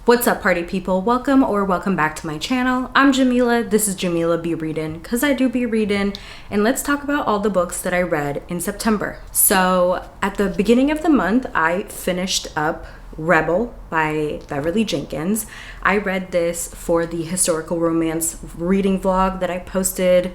What's up, party people? Welcome back to my channel. I'm Jamila. This is JemilaBeReadin, because I do be reading, and let's talk about all the books that I read in September. So at the beginning of the month, I finished up Rebel by Beverly Jenkins. I read this for the historical romance reading vlog that I posted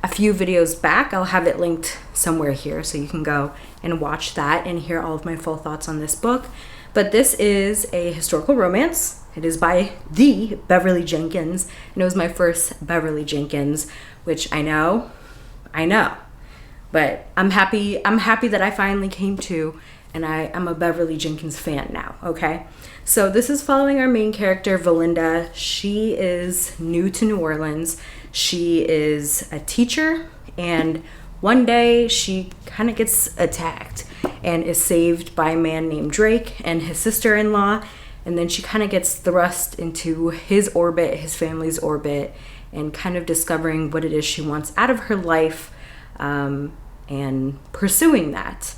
a few videos back. I'll have it linked somewhere here so you can go and watch that and hear all of my full thoughts on this book. But this is a historical romance. It is by the Beverly Jenkins, and it was my first Beverly Jenkins, which I know, but I'm happy that I finally came to, and I'm a Beverly Jenkins fan now, okay? So this is following our main character, Valinda. She is new to New Orleans. She is a teacher, and one day she kind of gets attacked and is saved by a man named Drake and his sister-in-law, and then she kind of gets thrust into his orbit, his family's orbit, and kind of discovering what it is she wants out of her life, and pursuing that.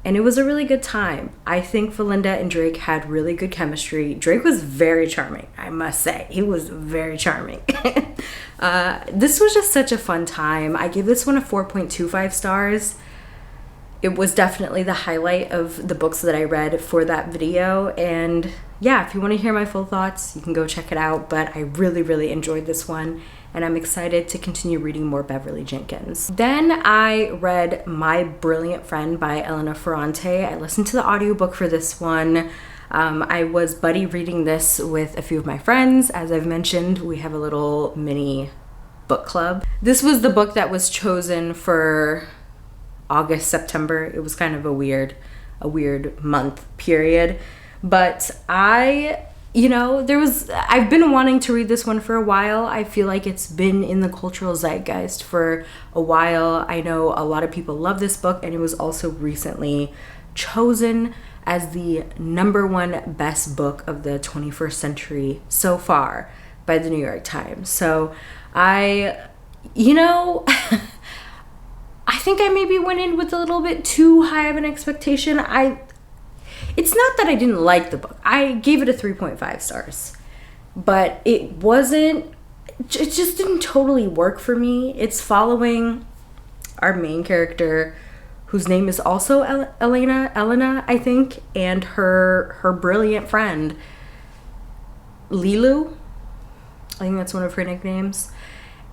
And it was a really good time. I think Valinda and Drake had really good chemistry. Drake was very charming, I must say. He was very charming. This was just such a fun time. I give this one a 4.25 stars. It was definitely the highlight of the books that I read for that video. And yeah, if you want to hear my full thoughts, you can go check it out. But I really enjoyed this one, and I'm excited to continue reading more Beverly Jenkins. Then I read My Brilliant Friend by Elena Ferrante. I listened to the audiobook for this one. I was buddy reading this with a few of my friends. As I've mentioned, we have a little mini book club. This was the book that was chosen for August, September. It was kind of a weird month period. But I've been wanting to read this one for a while. I feel like it's been in the cultural zeitgeist for a while. I know a lot of people love this book, and it was also recently chosen as the #1 best book of the 21st century so far by the New York Times. So I think I maybe went in with a little bit too high of an expectation. It's not that I didn't like the book. I gave it a 3.5 stars, but it just didn't totally work for me. It's following our main character, whose name is also Elena, I think, and her brilliant friend, Lilu. I think that's one of her nicknames.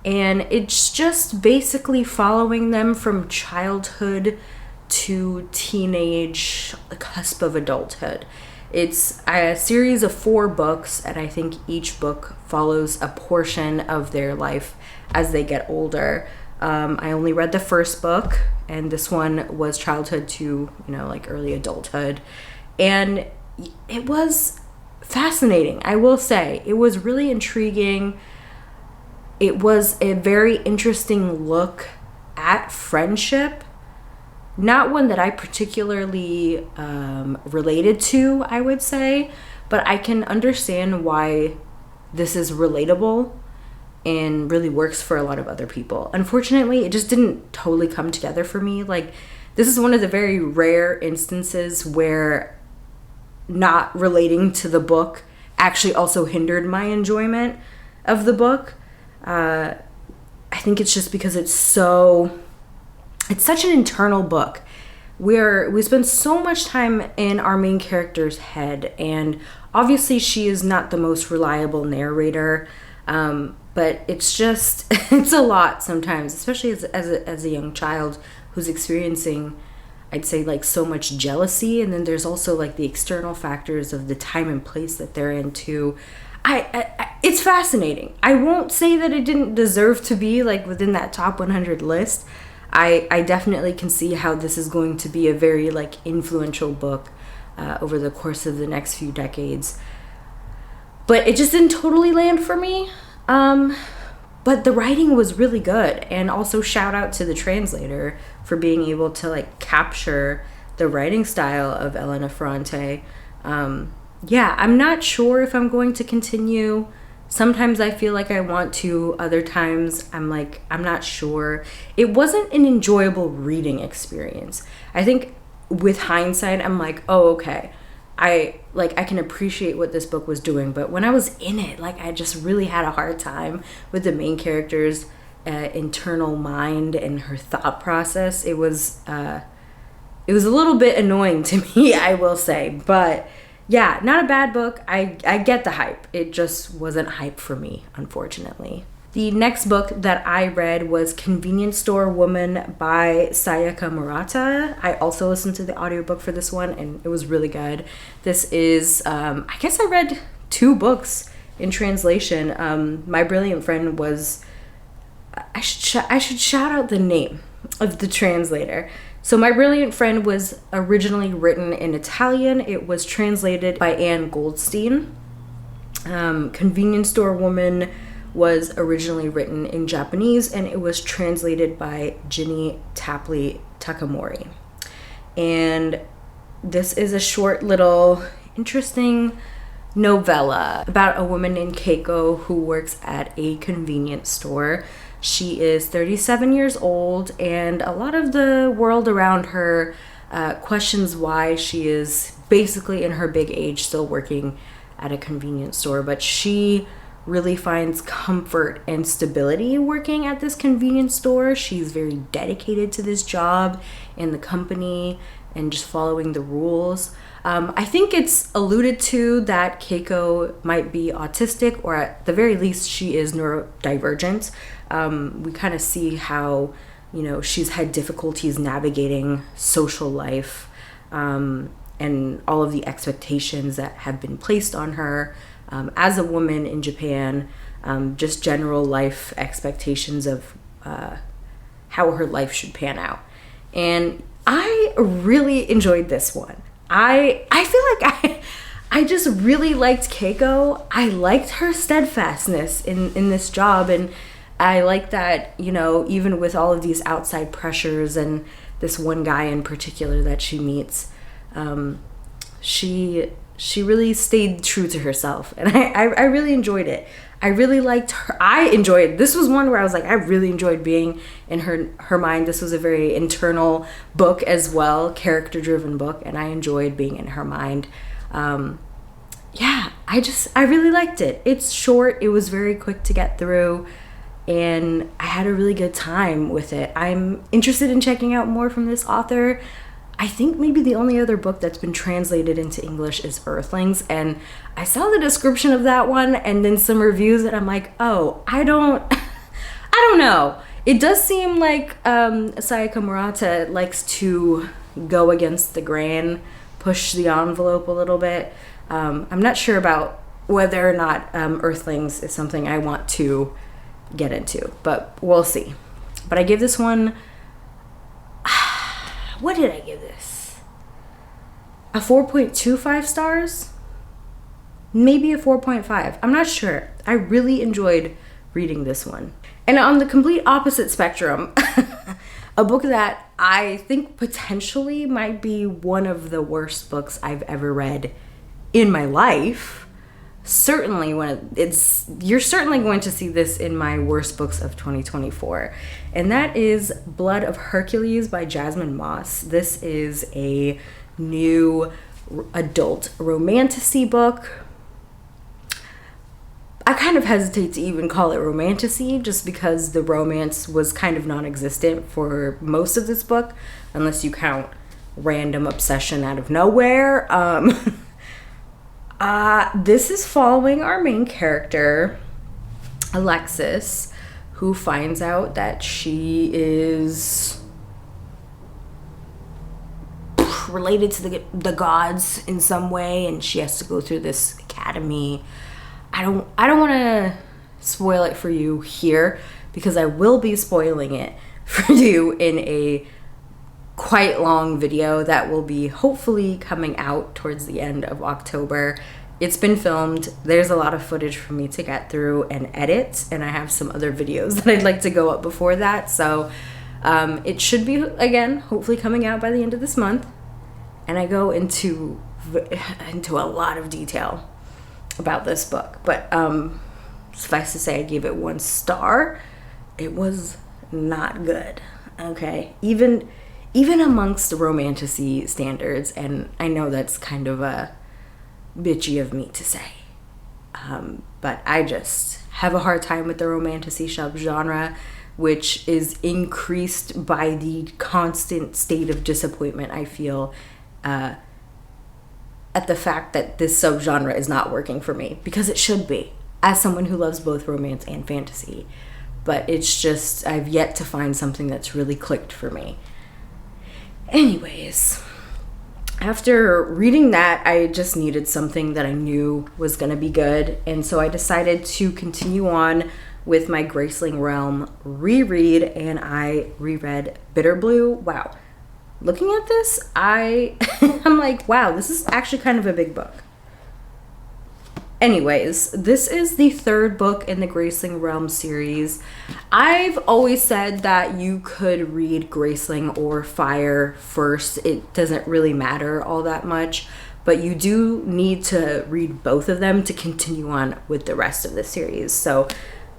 And it's just basically following them from childhood to teenage, cusp of adulthood. It's a series of 4 books, and I think each book follows a portion of their life as they get older. I only read the first book, and this one was childhood to, early adulthood. And it was fascinating, I will say. It was really intriguing. It was a very interesting look at friendship. Not one that I particularly related to, I would say, but I can understand why this is relatable and really works for a lot of other people. Unfortunately, it just didn't totally come together for me. Like, this is one of the very rare instances where not relating to the book actually also hindered my enjoyment of the book. I think it's just because it's such an internal book where we spend so much time in our main character's head, and obviously she is not the most reliable narrator, but it's a lot sometimes, especially as a young child who's experiencing, I'd say, like, so much jealousy. And then there's also like the external factors of the time and place that they're in too. It's fascinating. I won't say that it didn't deserve to be like within that top 100 list. I definitely can see how this is going to be a very like influential book over the course of the next few decades. But it just didn't totally land for me. But the writing was really good, and also shout out to the translator for being able to like capture the writing style of Elena Ferrante. Yeah, I'm not sure if I'm going to continue. Sometimes I feel like I want to, other times I'm like, I'm not sure. It wasn't an enjoyable reading experience. I think with hindsight, I'm like, oh, okay. I can appreciate what this book was doing, but when I was in it, like, I just really had a hard time with the main character's internal mind and her thought process. It was a little bit annoying to me, I will say. But yeah, not a bad book. I get the hype. It just wasn't hype for me, unfortunately. The next book that I read was Convenience Store Woman by Sayaka Murata. I also listened to the audiobook for this one, and it was really good. This is, I guess I read 2 books in translation. My brilliant friend was, I should shout out the name of the translator. So My Brilliant Friend was originally written in Italian. It was translated by Anne Goldstein. Convenience Store Woman was originally written in Japanese, and it was translated by Ginny Tapley Takamori. And this is a short little interesting novella about a woman named Keiko who works at a convenience store. She is 37 years old, and a lot of the world around her questions why she is basically in her big age still working at a convenience store, but she really finds comfort and stability working at this convenience store. She's very dedicated to this job and the company and just following the rules. I think it's alluded to that Keiko might be autistic, or at the very least she is neurodivergent. We kind of see how, she's had difficulties navigating social life, and all of the expectations that have been placed on her as a woman in Japan, just general life expectations of how her life should pan out. And I really enjoyed this one. I feel like I just really liked Keiko. I liked her steadfastness in this job, and I like that, even with all of these outside pressures and this one guy in particular that she meets, she really stayed true to herself, and I really enjoyed it. I really liked her. This was one where I was like, I really enjoyed being in her mind. This was a very internal book as well, character-driven book, and I enjoyed being in her mind. I really liked it. It's short. It was very quick to get through, and I had a really good time with it. I'm interested in checking out more from this author. I think maybe the only other book that's been translated into English is Earthlings, and I saw the description of that one and then some reviews, and I'm like, oh, I don't know. It does seem like Sayaka Murata likes to go against the grain, push the envelope a little bit. I'm not sure about whether or not Earthlings is something I want to get into, but we'll see. But I give this one, what did I give this? A 4.25 stars? Maybe a 4.5. I'm not sure. I really enjoyed reading this one. And on the complete opposite spectrum, a book that I think potentially might be one of the worst books I've ever read in my life. Certainly you're certainly going to see this in my worst books of 2024, and that is Blood of Hercules by Jasmine Moss. This is a new adult romantasy book. I kind of hesitate to even call it romantasy just because the romance was kind of non-existent for most of this book, unless you count random obsession out of nowhere. This is following our main character, Alexis, who finds out that she is related to the gods in some way, and she has to go through this academy. I don't want to spoil it for you here, because I will be spoiling it for you in a quite long video that will be hopefully coming out towards the end of October. It's been filmed. There's a lot of footage for me to get through and edit, and I have some other videos that I'd like to go up before that. So it should be, again, hopefully coming out by the end of this month. And I go into a lot of detail about this book. But suffice to say, I gave it 1 star. It was not good, okay? Even amongst the romantasy standards, and I know that's kind of a bitchy of me to say. But I just have a hard time with the romantasy subgenre, which is increased by the constant state of disappointment I feel at the fact that this subgenre is not working for me, because it should be, as someone who loves both romance and fantasy. But it's just, I've yet to find something that's really clicked for me. Anyways, after reading that, I just needed something that I knew was going to be good. And so I decided to continue on with my Graceling Realm reread, and I reread Bitter Blue. Wow. Looking at this, I'm like, wow, this is actually kind of a big book. Anyways, this is the third book in the Graceling Realm series. I've always said that you could read Graceling or Fire first. It doesn't really matter all that much, but you do need to read both of them to continue on with the rest of the series. So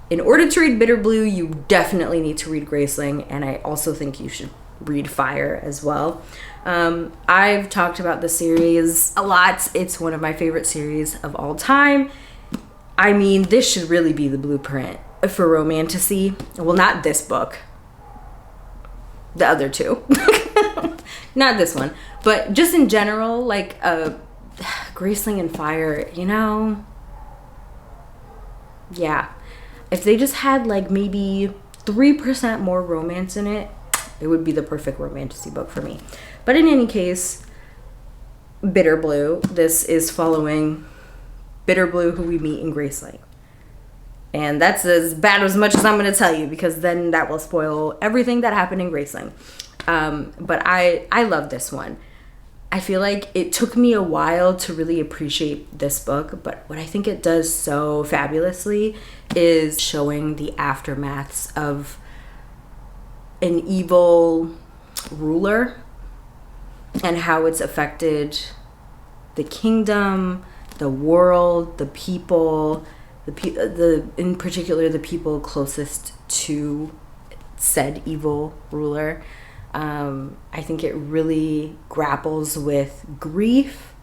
in order to read Bitter Blue, you definitely need to read Graceling, and I also think you should read Fire as well. I've talked about the series a lot. It's one of my favorite series of all time. I mean, this should really be the blueprint for romantasy. Well, not this book. The other two. Not this one. But just in general, like, Graceling and Fire, you know? Yeah. If they just had, like, maybe 3% more romance in it, it would be the perfect romantasy book for me. But in any case, Bitter Blue, this is following Bitter Blue, who we meet in Graceling. And that's as bad as much as I'm going to tell you, because then that will spoil everything that happened in Graceling. But I love this one. I feel like it took me a while to really appreciate this book, but what I think it does so fabulously is showing the aftermaths of an evil ruler and how it's affected the kingdom, the world, the people, in particular the people closest to said evil ruler. I think it really grapples with grief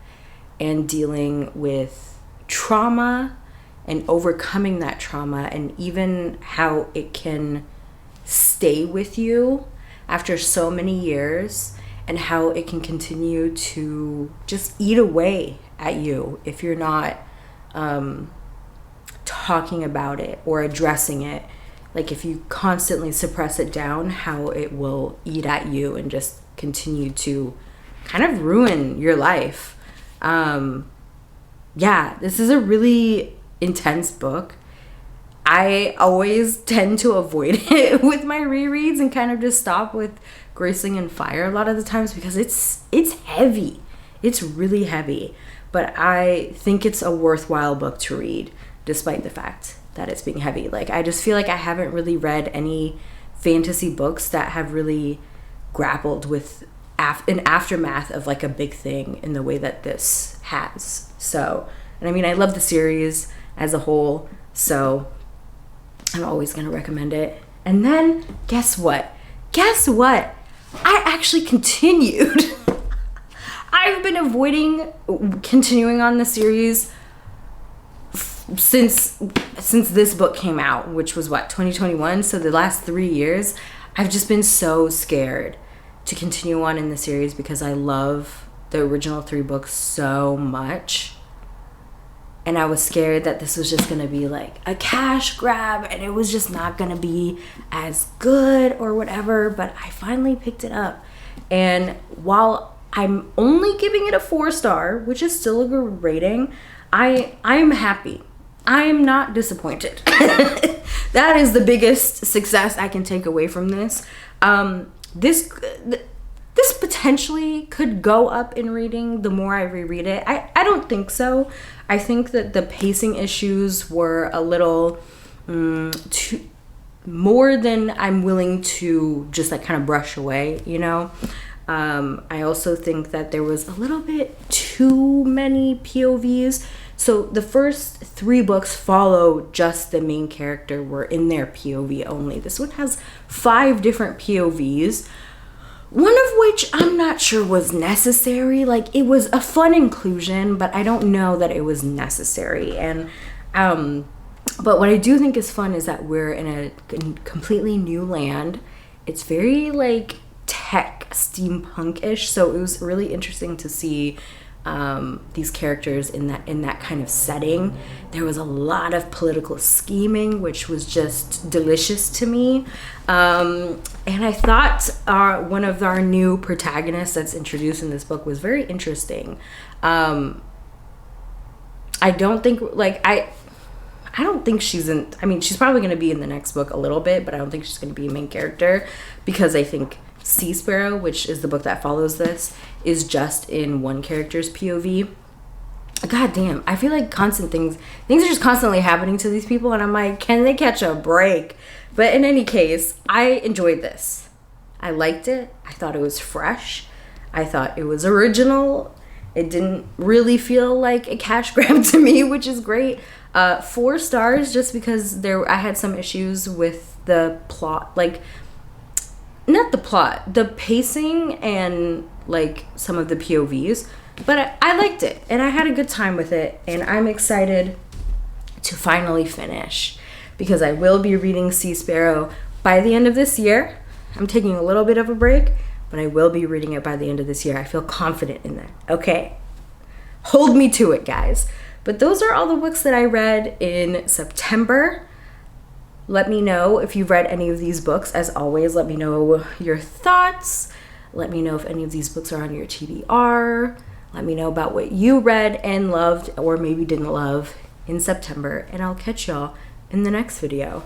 and dealing with trauma and overcoming that trauma, and even how it can stay with you after so many years, and how it can continue to just eat away at you if you're not talking about it or addressing it. Like, if you constantly suppress it down, how it will eat at you and just continue to kind of ruin your life. Yeah, this is a really intense book. I always tend to avoid it with my rereads and kind of just stop with Graceling and Fire a lot of the times, because it's heavy. It's really heavy. But I think it's a worthwhile book to read, despite the fact that it's being heavy. Like, I just feel like I haven't really read any fantasy books that have really grappled with an aftermath of like a big thing in the way that this has. So, and I mean, I love the series as a whole, so I'm always going to recommend it. And then guess what? I actually continued. I've been avoiding continuing on the series since this book came out, which was 2021. So the last 3 years, I've just been so scared to continue on in the series, because I love the original 3 books so much. And I was scared that this was just going to be like a cash grab and it was just not going to be as good or whatever. But I finally picked it up. And while I'm only giving it a 4-star, which is still a good rating, I'm happy. I'm not disappointed. That is the biggest success I can take away from this. This potentially could go up in rating the more I reread it. I don't think so. I think that the pacing issues were a little more than I'm willing to just like kind of brush away, you know? I also think that there was a little bit too many POVs. So the first 3 books follow just the main character. We're in their POV only. This one has 5 different POVs, One of which I'm not sure was necessary. Like, it was a fun inclusion, but I don't know that it was necessary. And but what I do think is fun is that we're in a completely new land. It's very like tech steampunk-ish, so it was really interesting to see these characters in that kind of setting. There was a lot of political scheming, which was just delicious to me. And I thought one of our new protagonists that's introduced in this book was very interesting. I don't think I don't think she's in, I mean, she's probably going to be in the next book a little bit, but I don't think she's going to be a main character, because I think Sea Sparrow, which is the book that follows this, is just in one character's POV. God damn, I feel like things are just constantly happening to these people, and I'm like, can they catch a break? But in any case, I enjoyed this. I liked it. I thought it was fresh. I thought it was original. It didn't really feel like a cash grab to me, which is great. 4 stars, just because I had some issues with the plot, like, not the plot, the pacing and like some of the POVs, but I liked it and I had a good time with it, and I'm excited to finally finish, because I will be reading Sea Sparrow by the end of this year. I'm taking a little bit of a break, but I will be reading it by the end of this year. I feel confident in that. Okay, hold me to it, guys. But those are all the books that I read in September. Let me know if you've read any of these books. As always, let me know your thoughts. Let me know if any of these books are on your TBR. Let me know about what you read and loved, or maybe didn't love, in September. And I'll catch y'all in the next video.